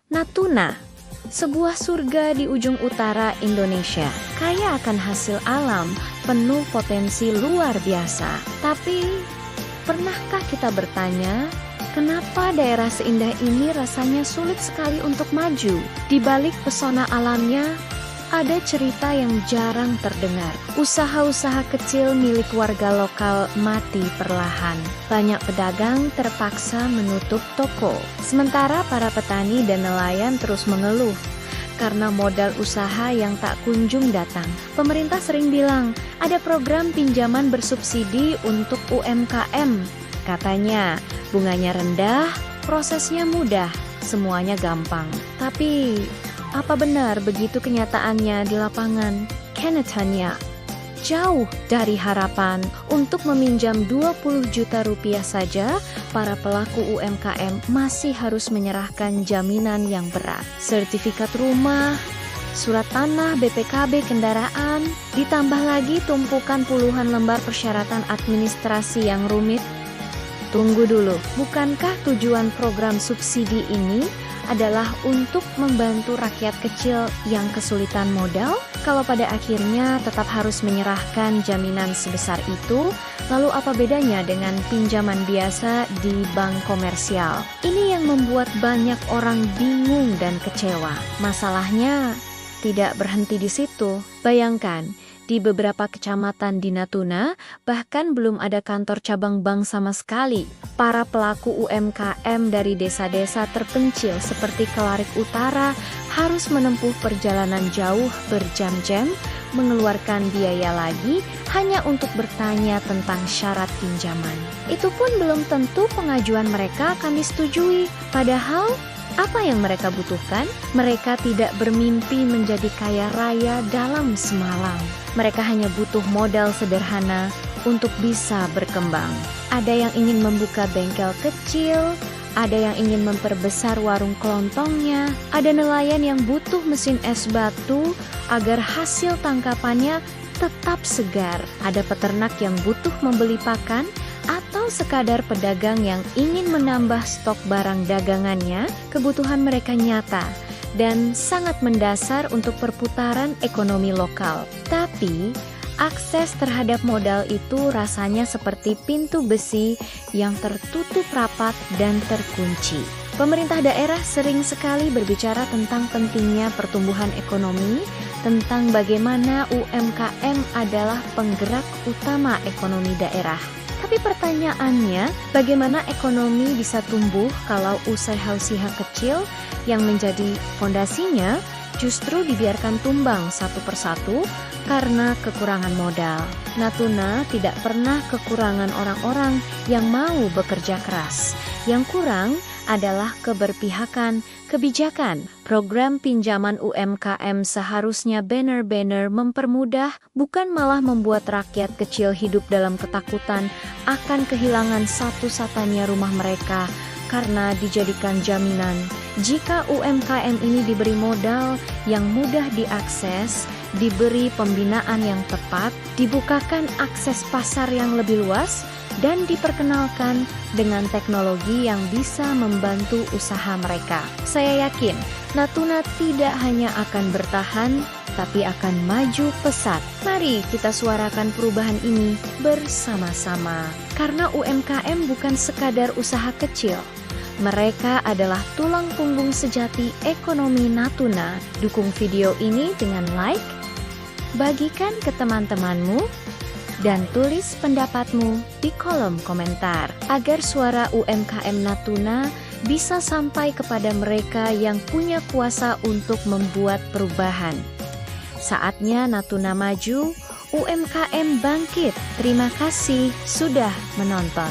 Natuna, sebuah surga di ujung utara Indonesia, kaya akan hasil alam, penuh potensi luar biasa. Tapi, pernahkah kita bertanya, kenapa daerah seindah ini rasanya sulit sekali untuk maju? Di balik pesona alamnya, ada cerita yang jarang terdengar. Usaha-usaha kecil milik warga lokal mati perlahan. Banyak pedagang terpaksa menutup toko. Sementara para petani dan nelayan terus mengeluh karena modal usaha yang tak kunjung datang. Pemerintah sering bilang, ada program pinjaman bersubsidi untuk UMKM. Katanya, bunganya rendah, prosesnya mudah, semuanya gampang. Tapi, apa benar begitu kenyataannya di lapangan? Kenyataannya jauh dari harapan. Untuk meminjam 20 juta rupiah saja, para pelaku UMKM masih harus menyerahkan jaminan yang berat. Sertifikat rumah, surat tanah, BPKB kendaraan, ditambah lagi tumpukan puluhan lembar persyaratan administrasi yang rumit. Tunggu dulu, bukankah tujuan program subsidi ini adalah untuk membantu rakyat kecil yang kesulitan modal? Kalau pada akhirnya tetap harus menyerahkan jaminan sebesar itu, lalu apa bedanya dengan pinjaman biasa di bank komersial? Ini yang membuat banyak orang bingung dan kecewa. Masalahnya tidak berhenti di situ. Bayangkan, di beberapa kecamatan di Natuna, bahkan belum ada kantor cabang bank sama sekali. Para pelaku UMKM dari desa-desa terpencil seperti Kelarik Utara harus menempuh perjalanan jauh berjam-jam, mengeluarkan biaya lagi hanya untuk bertanya tentang syarat pinjaman. Itu pun belum tentu pengajuan mereka akan disetujui. Padahal, apa yang mereka butuhkan? Mereka tidak bermimpi menjadi kaya raya dalam semalam. Mereka hanya butuh modal sederhana untuk bisa berkembang. Ada yang ingin membuka bengkel kecil, ada yang ingin memperbesar warung kelontongnya, ada nelayan yang butuh mesin es batu agar hasil tangkapannya tetap segar, ada peternak yang butuh membeli pakan, atau sekadar pedagang yang ingin menambah stok barang dagangannya. Kebutuhan mereka nyata dan sangat mendasar untuk perputaran ekonomi lokal. Tapi, akses terhadap modal itu rasanya seperti pintu besi yang tertutup rapat dan terkunci. Pemerintah daerah sering sekali berbicara tentang pentingnya pertumbuhan ekonomi, tentang bagaimana UMKM adalah penggerak utama ekonomi daerah. Tapi pertanyaannya, bagaimana ekonomi bisa tumbuh kalau usaha-usaha kecil yang menjadi fondasinya justru dibiarkan tumbang satu persatu karena kekurangan modal? Natuna tidak pernah kekurangan orang-orang yang mau bekerja keras. Yang kurang adalah keberpihakan, kebijakan. Program pinjaman UMKM seharusnya benar-benar mempermudah, bukan malah membuat rakyat kecil hidup dalam ketakutan akan kehilangan satu-satunya rumah mereka karena dijadikan jaminan. Jika UMKM ini diberi modal yang mudah diakses, diberi pembinaan yang tepat, dibukakan akses pasar yang lebih luas, dan diperkenalkan dengan teknologi yang bisa membantu usaha mereka, saya yakin Natuna tidak hanya akan bertahan, tapi akan maju pesat. Mari kita suarakan perubahan ini bersama-sama. Karena UMKM bukan sekadar usaha kecil, mereka adalah tulang punggung sejati ekonomi Natuna. Dukung video ini dengan like, bagikan ke teman-temanmu, dan tulis pendapatmu di kolom komentar agar suara UMKM Natuna bisa sampai kepada mereka yang punya kuasa untuk membuat perubahan. Saatnya Natuna maju, UMKM bangkit. Terima kasih sudah menonton.